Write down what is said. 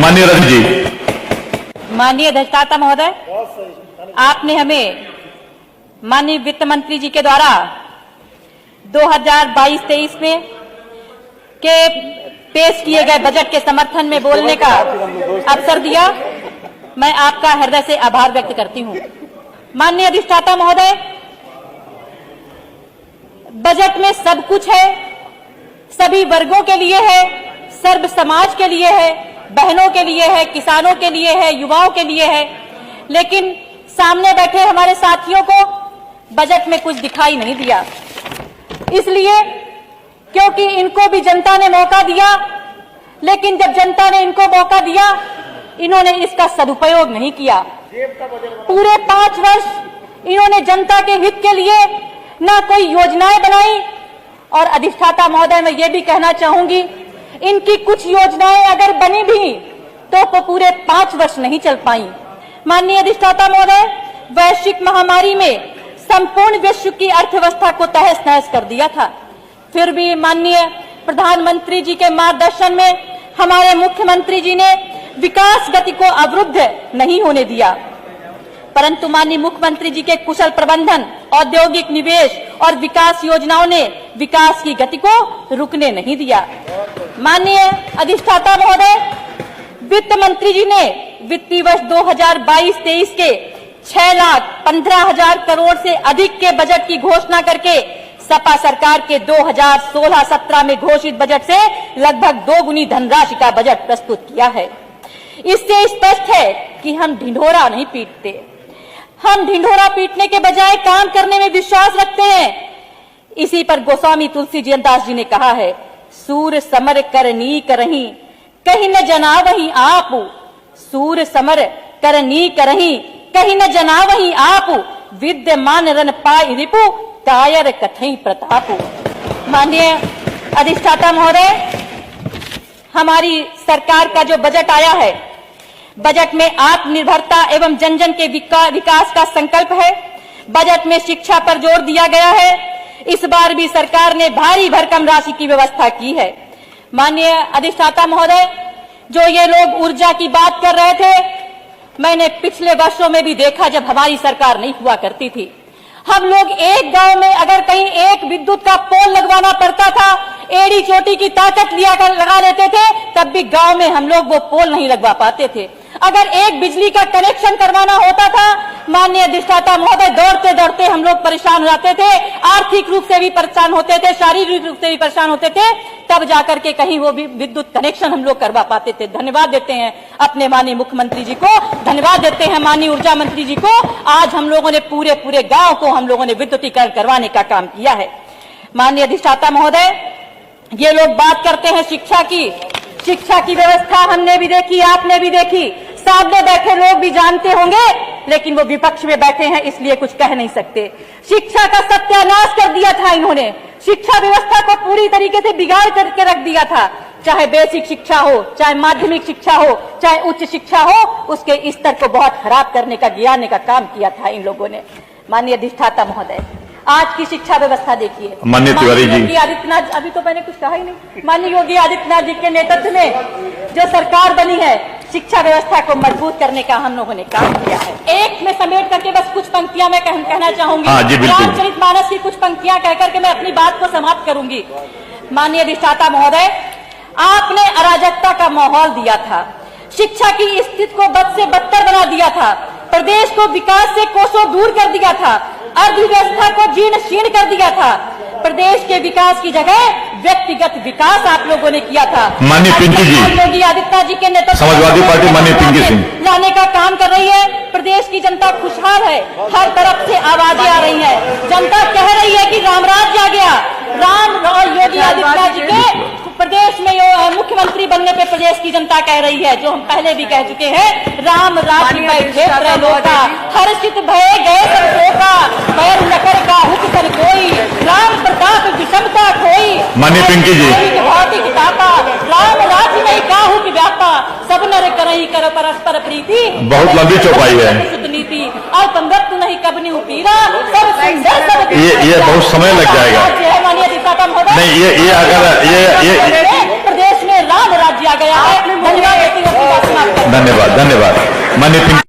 माननीय रवि जी। माननीय अधिष्ठाता महोदय, आपने हमें माननीय वित्त मंत्री जी के द्वारा 2022-23 में के पेश किए गए बजट के समर्थन में बोलने का अवसर दिया। मैं आपका हृदय से आभार व्यक्त करती हूं। माननीय अधिष्ठाता महोदय, बजट में सब कुछ है, सभी वर्गों के लिए है, सर्व समाज के लिए है, बहनों के लिए है, किसानों के लिए है, युवाओं के लिए है, लेकिन सामने बैठे हमारे साथियों को बजट में कुछ दिखाई नहीं दिया। इसलिए क्योंकि इनको भी जनता ने मौका दिया, लेकिन जब जनता ने इनको मौका दिया, इन्होंने इसका सदुपयोग नहीं किया। पूरे 5 वर्ष इन्होंने जनता के हित के लिए ना कोई योजनाएं बनाई। और अधिष्ठाता महोदय, मैं ये भी कहना चाहूंगी, इनकी कुछ योजनाएं अगर बनी भी तो पूरे 5 वर्ष नहीं चल पाई। माननीय अधिष्ठाता महोदय, वैश्विक महामारी में संपूर्ण विश्व की अर्थव्यवस्था को तहस नहस कर दिया था। फिर भी माननीय प्रधानमंत्री जी के मार्गदर्शन में हमारे मुख्यमंत्री जी ने विकास गति को अवरुद्ध नहीं होने दिया, परंतु माननीय मुख्यमंत्री जी के कुशल प्रबंधन, औद्योगिक निवेश और विकास योजनाओं ने विकास की गति को रुकने नहीं दिया। माननीय अधिष्ठाता महोदय, वित्त मंत्री जी ने वित्तीय वर्ष 2022-23 के 6,15,000 करोड़ से अधिक के बजट की घोषणा करके सपा सरकार के 2016-17 में घोषित बजट से लगभग 2 गुनी धनराशि का बजट प्रस्तुत किया है। इससे स्पष्ट है कि हम ढिंढोरा नहीं पीटते। हम ढिंढोरा पीटने के बजाय काम करने में विश्वास रखते हैं। इसी पर गोस्वामी तुलसीदास जी ने कहा है, सूर समर करनी करही कहीं न जना वही आप, सूर समर करनी करही कहीं न जना वही आप, विद्यमान रन पाई रिपु कायर कथई प्रताप। माननीय अधिष्ठाता महोदय, हमारी सरकार का जो बजट आया है, बजट में आत्मनिर्भरता एवं जन जन के विकास का संकल्प है। बजट में शिक्षा पर जोर दिया गया है। इस बार भी सरकार ने भारी भरकम राशि की व्यवस्था की है। माननीय अधिष्ठाता महोदय, जो ये लोग ऊर्जा की बात कर रहे थे, मैंने पिछले वर्षों में भी देखा जब हमारी सरकार नहीं हुआ करती थी। हम लोग एक गांव में अगर कहीं एक विद्युत का पोल लगवाना पड़ता था, एड़ी चोटी की ताकत लिया कर लगा लेते थे, तब भी गांव में हम लोग वो पोल नहीं लगवा पाते थे। अगर एक बिजली का कनेक्शन करवाना होता था, माननीय अधिष्ठाता महोदय, दौड़ते दौड़ते हम लोग परेशान हो जाते थे, आर्थिक रूप से भी परेशान होते थे, शारीरिक रूप से भी परेशान होते थे, तब जाकर के कहीं वो भी विद्युत कनेक्शन हम लोग करवा पाते थे। धन्यवाद देते हैं अपने माननीय मुख्यमंत्री जी को, धन्यवाद देते हैं माननीय ऊर्जा मंत्री जी को। आज हम लोगों ने पूरे गांव को हम लोगों ने विद्युतीकरण करवाने का काम किया है। माननीय अधिष्ठाता महोदय, ये लोग बात करते हैं शिक्षा की। शिक्षा की व्यवस्था हमने भी देखी, आपने भी देखी, सामने बैठे लोग भी जानते होंगे, लेकिन वो विपक्ष में बैठे हैं इसलिए कुछ कह नहीं सकते। शिक्षा का सत्यानाश कर दिया था इन्होंने। शिक्षा व्यवस्था को पूरी तरीके से बिगाड़ करके रख दिया था। चाहे बेसिक शिक्षा हो, चाहे माध्यमिक शिक्षा हो, चाहे उच्च शिक्षा हो, उसके स्तर को बहुत खराब करने का, गिराने का काम किया था इन लोगों ने। माननीय अधिष्ठाता महोदय, आज की शिक्षा व्यवस्था देखिए। माननीय तिवारी जी, योगी आदित्यनाथ, अभी तो मैंने कुछ कहा ही नहीं। माननीय योगी आदित्यनाथ जी के नेतृत्व में जो सरकार बनी है, शिक्षा व्यवस्था को मजबूत करने का हम लोगों ने काम किया है। एक में समेट करके बस कुछ पंक्तियां मैं कहना चाहूंगी। रामचरितमानस की कुछ पंक्तियां कहकर के मैं अपनी बात को समाप्त करूंगी। माननीय अधिष्ठाता महोदय, आपने अराजकता का माहौल दिया था, शिक्षा की स्थिति को बद से बदतर बना दिया था, प्रदेश को विकास से कोसों दूर कर दिया था, अर्थव्यवस्था को जीर्ण शीर्ण कर दिया था। प्रदेश के विकास की जगह व्यक्तिगत विकास आप लोगों ने किया था। माननीय पिंकी जी, योगी आदित्यनाथ जी के नेतृत्व समाजवादी पार्टी माननीय पिंकी सिंह लाने का काम कर रही है। प्रदेश की जनता खुशहाल है, हर तरफ से आवाजें आ रही हैं। जनता कह रही है कि रामराज्य आ गया। राम और योगी आदित्यनाथ जी के प्रदेश में मुख्यमंत्री बनने पे प्रदेश की जनता कह रही है, जो हम पहले भी कह चुके हैं, राम राज्य बैठे त्रैलोका, हर्षित भये गए सब शोका, पैर नकर का हुक कर कोई, राम प्रताप विषमता कोई। माननीय पिंकी जी, भौतिक दाता, राम राज्य में काहू की व्यापा, सब नर करही कर परस्पर प्रीति, बहुत लंबी चौपाई है। नीति अल्पंगत नहीं कबनी उपीरा, सब सुंदर सब। ये बहुत समय लग जाएगा। माननीय अधिष्ठाता महोदय, नहीं, ये अगर ये प्रदेश में राम राज्य आ गया है। धन्यवाद। धन्यवाद धन्यवाद माननीय पिंकी